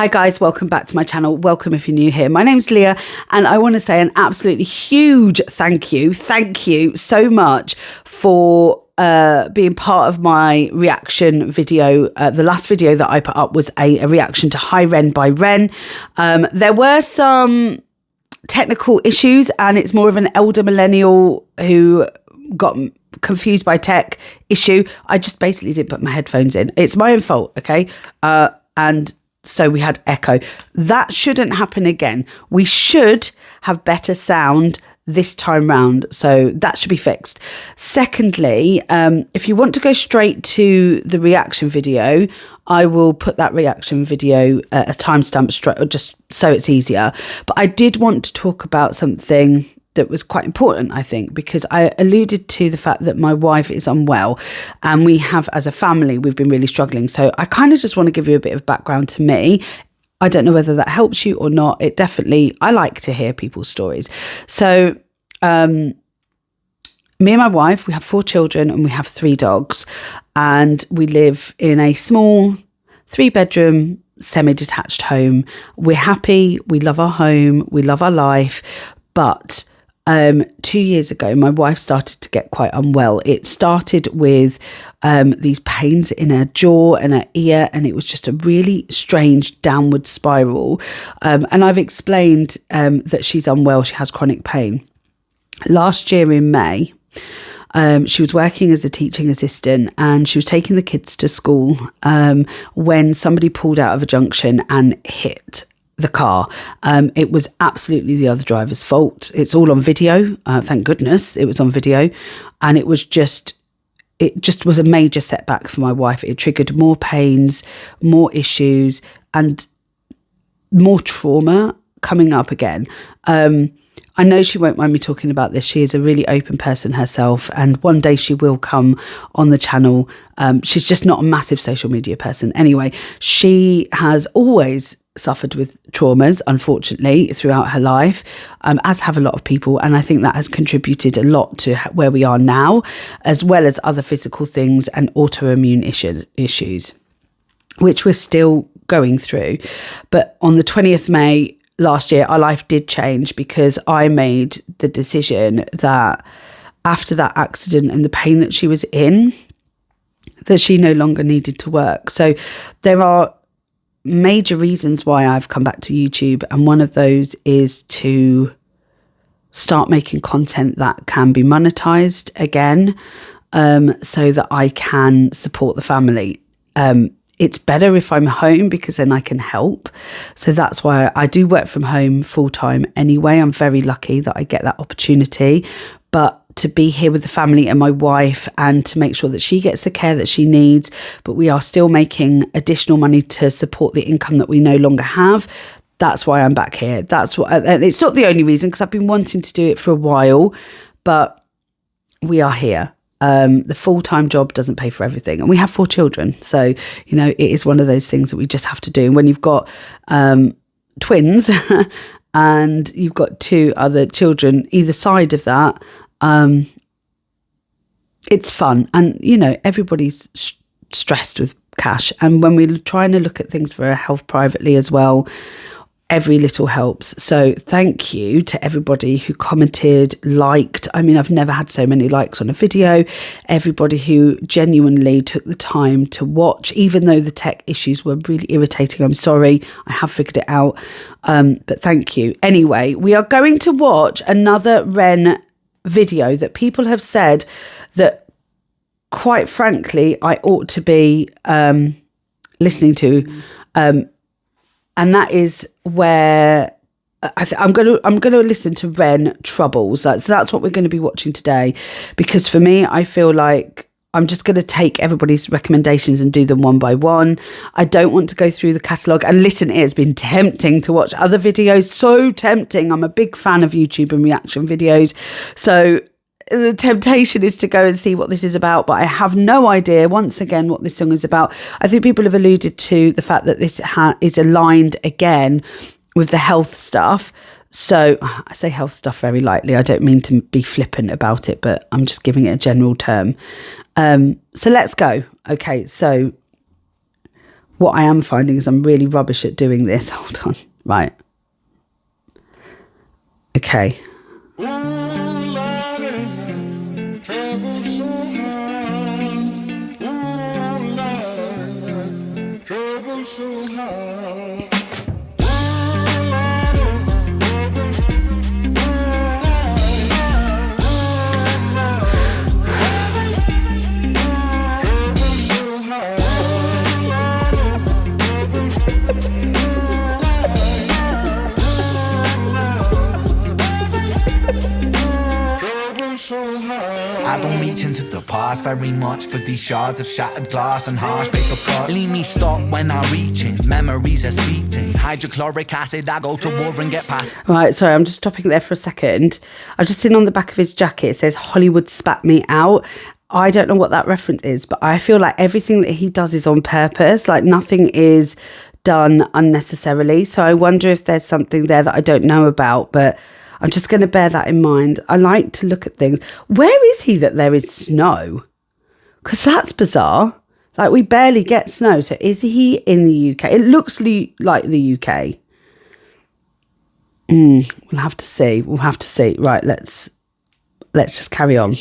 Hi guys, welcome back to my channel. Welcome if you're new here. My name's Leah and I want to say an absolutely huge thank you so much for being part of my reaction video. The last video that I put up was a reaction to Hi Ren by Ren. There were some technical issues and it's more of an elder millennial who got confused by tech issue. I just basically didn't put my headphones in. It's my own fault, okay? And so we had echo. That shouldn't happen again. We should have better sound this time round. So that should be fixed. Secondly, if you want to go straight to the reaction video, I will put that reaction video a timestamp straight, just so it's easier. But I did want to talk about something that was quite important, I think, because I alluded to the fact that my wife is unwell and we have, as a family, we've been really struggling. So I kind of just want to give you a bit of background to me. I don't know whether that helps you or not. It definitely, I like to hear people's stories. So me and my wife, we have 4 children and we have 3 dogs, and we live in a small 3-bedroom semi-detached home. We're happy. We love our home. We love our life. But 2 years ago, my wife started to get quite unwell. It started with these pains in her jaw and her ear, and it was just a really strange downward spiral. And I've explained that she's unwell. She has chronic pain. Last year in May, she was working as a teaching assistant and she was taking the kids to school when somebody pulled out of a junction and hit the car. It was absolutely the other driver's fault. It's all on video. Thank goodness it was on video. And it just was a major setback for my wife. It triggered more pains, more issues, and more trauma coming up again. I know she won't mind me talking about this. She is a really open person herself, and one day she will come on the channel. She's just not a massive social media person. Anyway, she has always suffered with traumas, unfortunately, throughout her life, as have a lot of people. And I think that has contributed a lot to where we are now, as well as other physical things and autoimmune issues, which we're still going through. But on the 20th May last year, our life did change because I made the decision that after that accident and the pain that she was in, that she no longer needed to work. So there are major reasons why I've come back to YouTube, and one of those is to start making content that can be monetized again, so that I can support the family. It's better if I'm home because then I can help. So that's why I do work from home full time anyway. I'm very lucky that I get that opportunity. But to be here with the family and my wife and to make sure that she gets the care that she needs, but we are still making additional money to support the income that we no longer have. That's why I'm back here. That's what, and it's not the only reason, because I've been wanting to do it for a while, but we are here. The full-time job doesn't pay for everything, and we have 4 children. So, you know, it is one of those things that we just have to do. And when you've got twins and you've got 2 other children either side of that, it's fun. And, you know, everybody's stressed with cash. And when we're trying to look at things for our health privately as well, every little helps. So thank you to everybody who commented, liked. I mean, I've never had so many likes on a video. Everybody who genuinely took the time to watch, even though the tech issues were really irritating. I'm sorry, I have figured it out. But thank you. Anyway, we are going to watch another Ren video that people have said that, quite frankly, I ought to be listening to. And that is where I'm going to listen to Ren Troubles. So that's what we're going to be watching today, because for me, I feel like I'm just going to take everybody's recommendations and do them one by one. I don't want to go through the catalogue. And listen, it has been tempting to watch other videos. So tempting. I'm a big fan of YouTube and reaction videos. So the temptation is to go and see what this is about, but I have no idea, once again, what this song is about. I think people have alluded to the fact that this is aligned again with the health stuff. So I say health stuff very lightly. I don't mean to be flippant about it, but I'm just giving it a general term. So let's go. Okay, so What I am finding is I'm really rubbish at doing this. Hold on. Right. Okay. I don't reach into the past very much for these shards of shattered glass and harsh paper cuts. Leave me stop when I reach in, memories are seeped in. Hydrochloric acid, I go to war and get past. Right, sorry, I'm just stopping there for a second. I've just seen on the back of his jacket, it says Hollywood spat me out. I don't know what that reference is, but I feel like everything that he does is on purpose. Like nothing is done unnecessarily. So I wonder if there's something there that I don't know about, but I'm just going to bear that in mind. I like to look at things. Where is he that there is snow? Because that's bizarre. Like we barely get snow. So is he in the UK? It looks like the UK. We'll have to see. We'll have to see. Right, let's just carry on.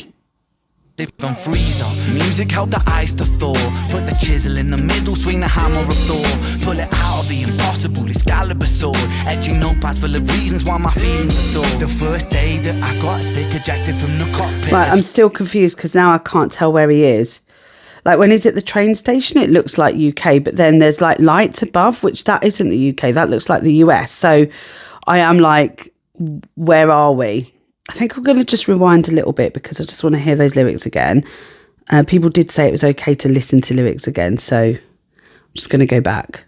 From freezer, music help the ice to thaw. Put the chisel in the middle, swing the hammer of Thor. Pull it out of the impossible, Excalibur sword. Etching notepads full of reasons why my feelings are sore. The first day that I got sick, ejected from the cockpit. Right, I'm still confused because now I can't tell where he is. Like when he's at the train station, it looks like UK, but then there's like lights above, which that isn't the UK. That looks like the US. So I am like, where are we? I think I'm going to just rewind a little bit because I just want to hear those lyrics again. People did say it was okay to listen to lyrics again, so I'm just going to go back.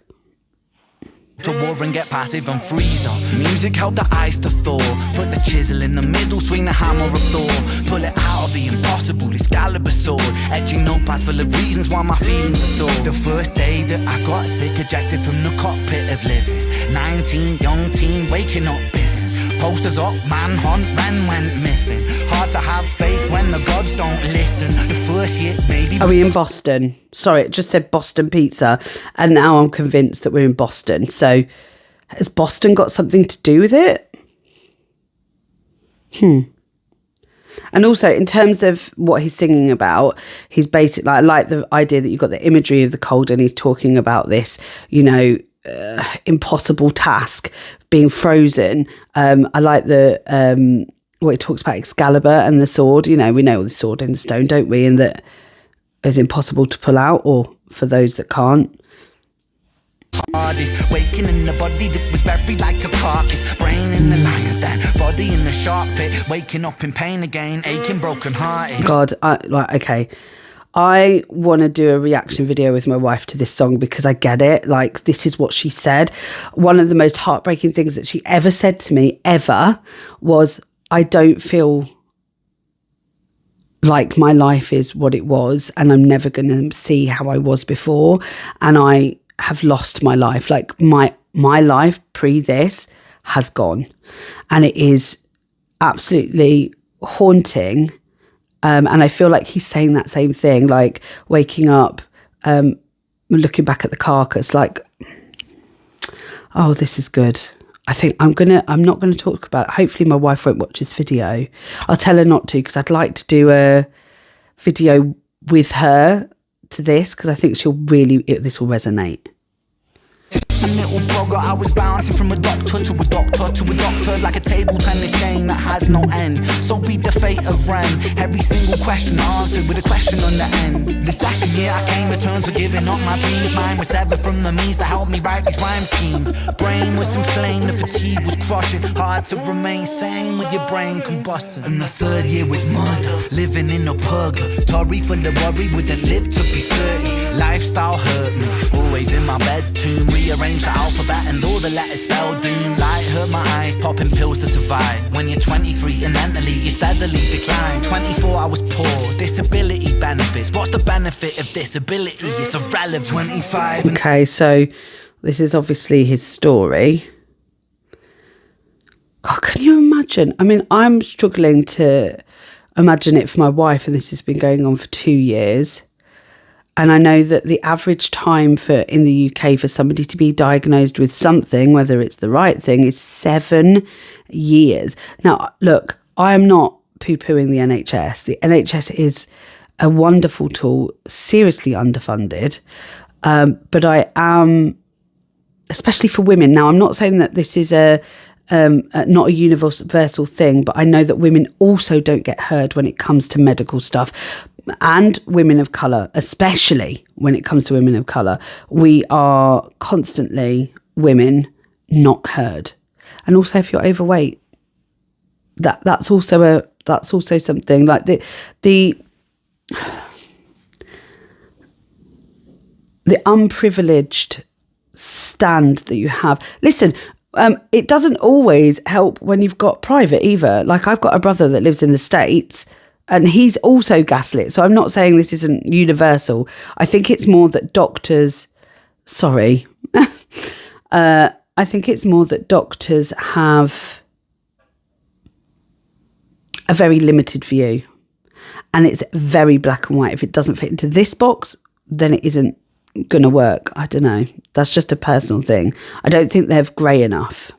To war and get passive and freezer. Music help the ice to thaw. Put the chisel in the middle, swing the hammer of Thor. Pull it out of the impossible, Excalibur sword. Etching notepads full of reasons why my feelings are sore. The first day that I got sick, ejected from the cockpit of living. 19, young teen, waking up bitter. Posters up, manhunt, Ren went missing. Hard to have faith when the gods don't listen. The first year, maybe. Are we in Boston? Sorry, it just said Boston Pizza. And now I'm convinced that we're in Boston. So has Boston got something to do with it? And also, in terms of what he's singing about, he's basically, I like the idea that you've got the imagery of the cold and he's talking about this, you know, impossible task being frozen. I like the what he talks about Excalibur and the sword. You know, we know the sword in the stone, don't we? And that is impossible to pull out, or for those that can't. Hardest, waking in the body that was buried like a carcass. Brain in the lion's den, body in the shark pit. Waking up in pain again, aching, broken hearted. God, okay. I want to do a reaction video with my wife to this song because I get it. Like, this is what she said. One of the most heartbreaking things that she ever said to me, ever, was, I don't feel like my life is what it was and I'm never going to see how I was before. And I have lost my life. Like, my life pre this has gone. And it is absolutely haunting. And I feel like he's saying that same thing, like waking up, looking back at the carcass, like, oh, this is good. I think I'm not going to talk about it. Hopefully my wife won't watch this video. I'll tell her not to, because I'd like to do a video with her to this, because I think this will resonate. A little blogger, I was bouncing from a doctor to a doctor to a doctor, like a table tennis game that has no end. So be the fate of Ren. Every single question answered with a question on the end. The second year I came to terms with giving up my dreams. Mine was severed from the means to help me write these rhyme schemes. Brain was inflamed, the fatigue was crushing. Hard to remain sane with your brain combusting. And the third year was murder, living in a purgatory full of worry, wouldn't live to be 30. Lifestyle hurt me, always in my bedroom. Rearrange the alphabet and all the letters spell doom. Light hurt my eyes, popping pills to survive. When you're 23 and mentally you steadily decline. 24 I was poor, disability benefits. What's the benefit of disability? It's irrelevant. 25. Okay, so this is obviously his story. God, can you imagine? I mean, I'm struggling to imagine it for my wife, and this has been going on for 2 years. And I know that the average time in the UK for somebody to be diagnosed with something, whether it's the right thing, is 7 years. Now, look, I am not poo-pooing the NHS. The NHS is a wonderful tool, seriously underfunded. But I am, especially for women. Now, I'm not saying that this is not a universal thing, but I know that women also don't get heard when it comes to medical stuff. And women of colour, especially when it comes to women of colour, we are constantly, women, not heard. And also, if you're overweight, that's also something like the unprivileged stand that you have. Listen, it doesn't always help when you've got private either. Like, I've got a brother that lives in the States, and he's also gaslit. So I'm not saying this isn't universal. I think it's more that doctors, I think it's more that doctors have a very limited view. And it's very black and white. If it doesn't fit into this box, then it isn't going to work. I don't know. That's just a personal thing. I don't think they're grey enough.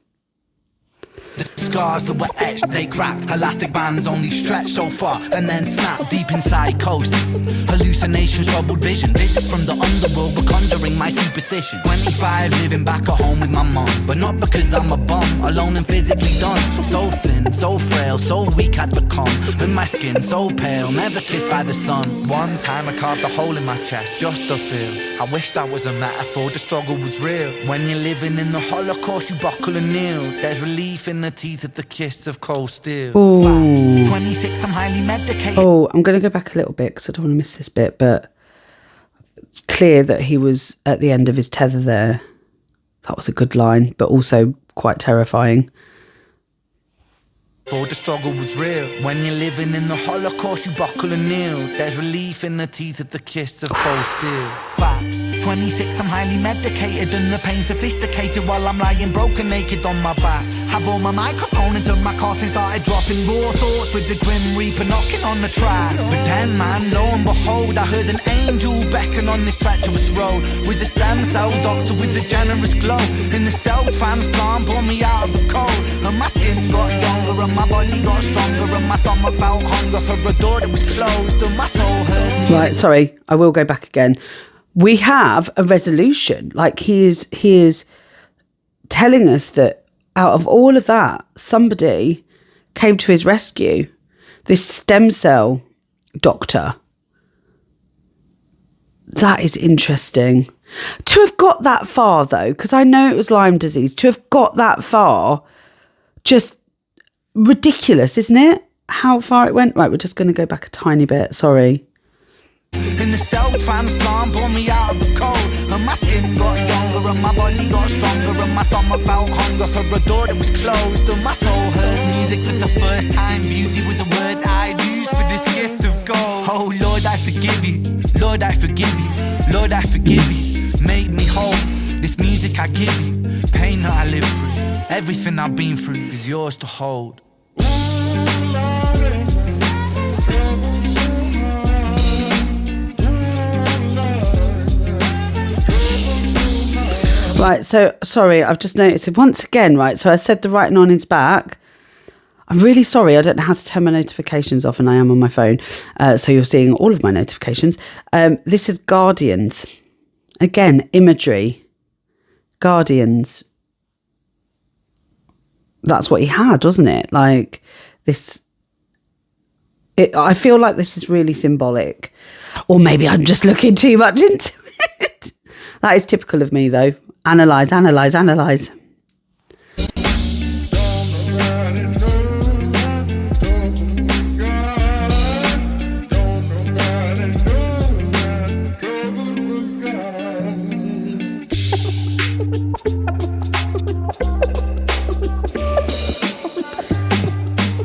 The scars that were etched, they crack. Elastic bands only stretch so far and then snap deep inside coast. Hallucinations, troubled vision. This is from the underworld, we're conjuring my superstition. 25, living back at home with my mum, but not because I'm a bum, alone and physically done. So thin, so frail, so weak I'd become, and my skin so pale, never kissed by the sun. One time I carved a hole in my chest just to feel. I wish that was a metaphor, the struggle was real. When you're living in the Holocaust, you buckle and kneel. There's relief in the teeth of the kiss of cold steel. 26, I'm highly medicated. I'm going to go back a little bit because I don't want to miss this bit, but it's clear that he was at the end of his tether there. That was a good line, but also quite terrifying. For the struggle was real. When you're living in the Holocaust, you buckle and kneel. There's relief in the teeth of the kiss of cold steel. Facts. 26, I'm highly medicated and the pain sophisticated while I'm lying broken naked on my back. Have on my microphone until my coffin started dropping raw thoughts with the grim reaper knocking on the track. But then, man, lo and behold, I heard an angel beckon on this treacherous road. Was a stem cell doctor with a generous glow. In the cell transplant, pulled me out of the cold. And my skin got younger and my body got stronger and my stomach felt hunger for a door that was closed and my soul hurt. Right, sorry, I will go back again. We have a resolution. Like, he is telling us that out of all of that, somebody came to his rescue. This stem cell doctor. That is interesting. To have got that far, though, because I know it was Lyme disease, to have got that far, just ridiculous, isn't it? How far it went. Right, we're just going to go back a tiny bit. Sorry. In the cell transplant, pulled me out of the cold. And my skin got younger and my body got stronger and my stomach felt hunger for a door that was closed. And my soul heard music for the first time. Beauty was a word I'd use for this gift of gold. Oh Lord, I forgive you. Lord, I forgive you. Lord, I forgive you. Made me whole. This music I give you. Pain that I live through. Everything I've been through is yours to hold. Right, so, sorry, I've just noticed it once again, right, so I said the writing on his back. I'm really sorry, I don't know how to turn my notifications off and I am on my phone, so you're seeing all of my notifications. This is Guardians. Again, imagery. Guardians. That's what he had, wasn't it? Like, this... I feel like this is really symbolic. Or maybe I'm just looking too much into it. That is typical of me, though. Analyse, analyse, analyse.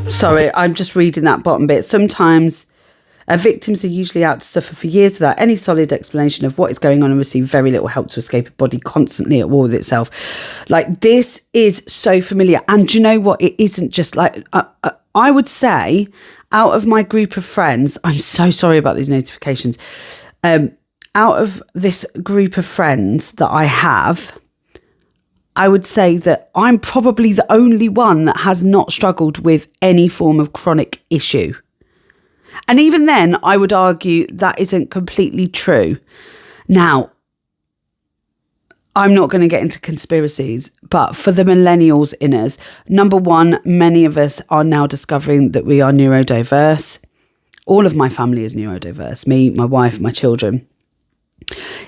Sorry, I'm just reading that bottom bit. Sometimes victims are usually out to suffer for years without any solid explanation of what is going on and receive very little help to escape a body constantly at war with itself. Like, this is so familiar. And do you know what? It isn't just like, I would say out of my group of friends, I'm so sorry about these notifications. out of this group of friends that I have, I would say that I'm probably the only one that has not struggled with any form of chronic issue. And even then, I would argue that isn't completely true. Now, I'm not going to get into conspiracies, but for the millennials in us, number one, many of us are now discovering that we are neurodiverse. All of my family is neurodiverse, me, my wife, my children.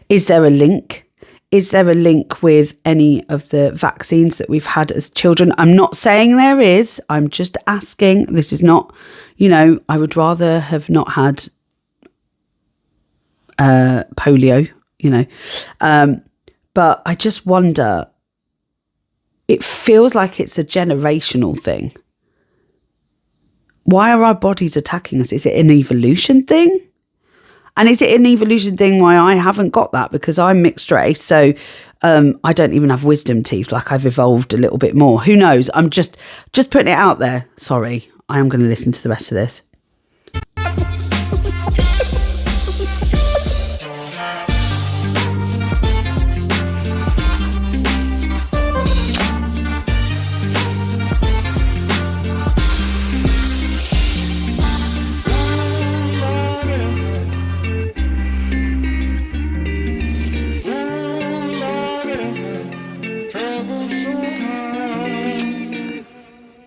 Is there a link? Is there a link with any of the vaccines that we've had as children? I'm not saying there is. I'm just asking. This is not, I would rather have not had polio, but I just wonder, it feels like it's a generational thing. Why are our bodies attacking us? Is it an evolution thing? And is it an evolution thing why I haven't got that? Because I'm mixed race, so I don't even have wisdom teeth. Like, I've evolved a little bit more. Who knows? I'm just putting it out there. Sorry, I am going to listen to the rest of this.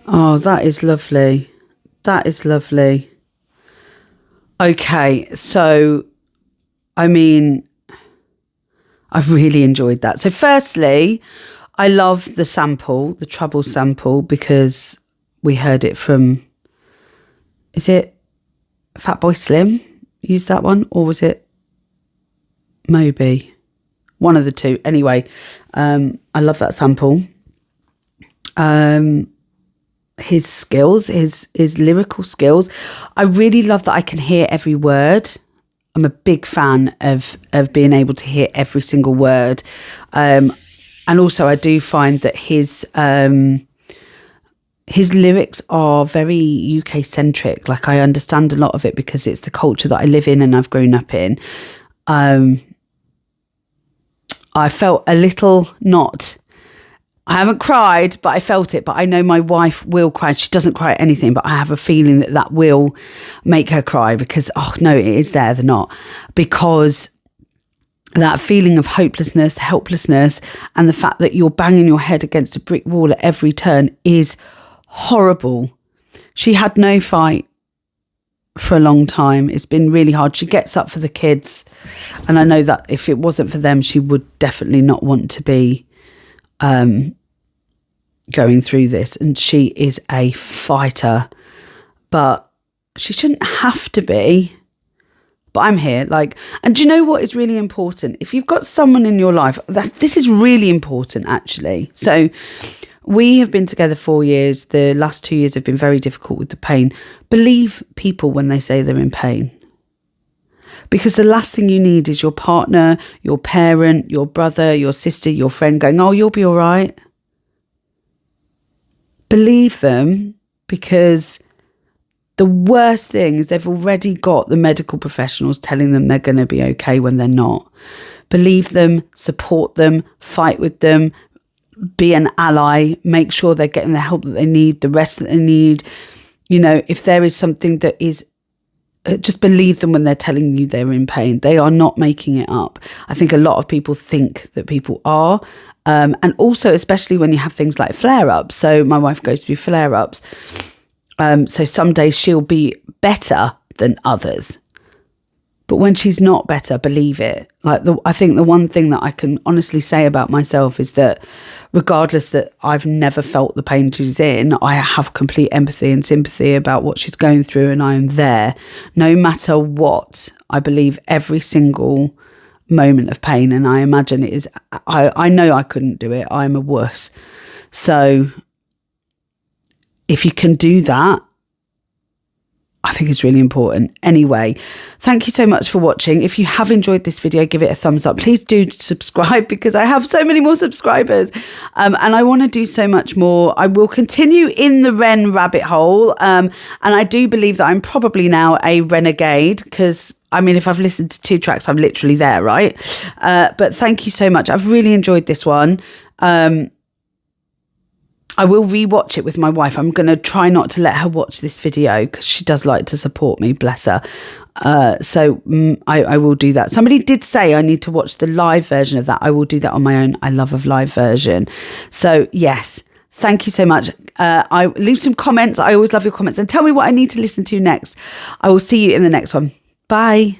Oh, that is lovely. That is lovely. Okay, so, I mean, I've really enjoyed that. So firstly, I love the sample, the Trouble sample, because we heard it from, is it Fatboy Slim used that one? Or was it Moby? One of the two. Anyway, I love that sample. His skills, his lyrical skills. I really love that I can hear every word. I'm a big fan of being able to hear every single word. And also I do find that his lyrics are very UK centric. Like, I understand a lot of it because it's the culture that I live in and I've grown up in. I felt a little I haven't cried, but I felt it. But I know my wife will cry. She doesn't cry at anything, but I have a feeling that will make her cry because, oh no, it is there, they're not. Because that feeling of hopelessness, helplessness, and the fact that you're banging your head against a brick wall at every turn is horrible. She had no fight for a long time. It's been really hard. She gets up for the kids. And I know that if it wasn't for them, she would definitely not want to be going through this. And she is a fighter, but she shouldn't have to be. But I'm here. And do you know what is really important? If you've got someone in your life, this is really important, actually. So we have been together 4 years. The last 2 years have been very difficult with the pain. Believe people when they say they're in pain. Because the last thing you need is your partner, your parent, your brother, your sister, your friend going, oh, you'll be all right. Believe them, because the worst thing is they've already got the medical professionals telling them they're going to be okay when they're not. Believe them, support them, fight with them, be an ally, make sure they're getting the help that they need, the rest that they need. If there is something that is, just believe them when they're telling you they're in pain. They are not making it up. I think a lot of people think that people are. And also, especially when you have things like flare-ups. So my wife goes through flare-ups. So some days she'll be better than others. But when she's not better, believe it. I think the one thing that I can honestly say about myself is that regardless that I've never felt the pain she's in, I have complete empathy and sympathy about what she's going through, and I am there. No matter what, I believe every single moment of pain, and I imagine it is, I know I couldn't do it. I'm a wuss. So if you can do that, I think it's really important. Anyway, thank you so much for watching. If you have enjoyed this video, give it a thumbs up. Please do subscribe because I have so many more subscribers and I want to do so much more. I will continue in the Ren rabbit hole and I do believe that I'm probably now a renegade because I mean, if I've listened to 2 tracks, I'm literally there, right? But thank you so much. I've really enjoyed this one. I will rewatch it with my wife. I'm going to try not to let her watch this video because she does like to support me, bless her. So I will do that. Somebody did say I need to watch the live version of that. I will do that on my own. I love a live version. So yes, thank you so much. I leave some comments. I always love your comments, and tell me what I need to listen to next. I will see you in the next one. Bye.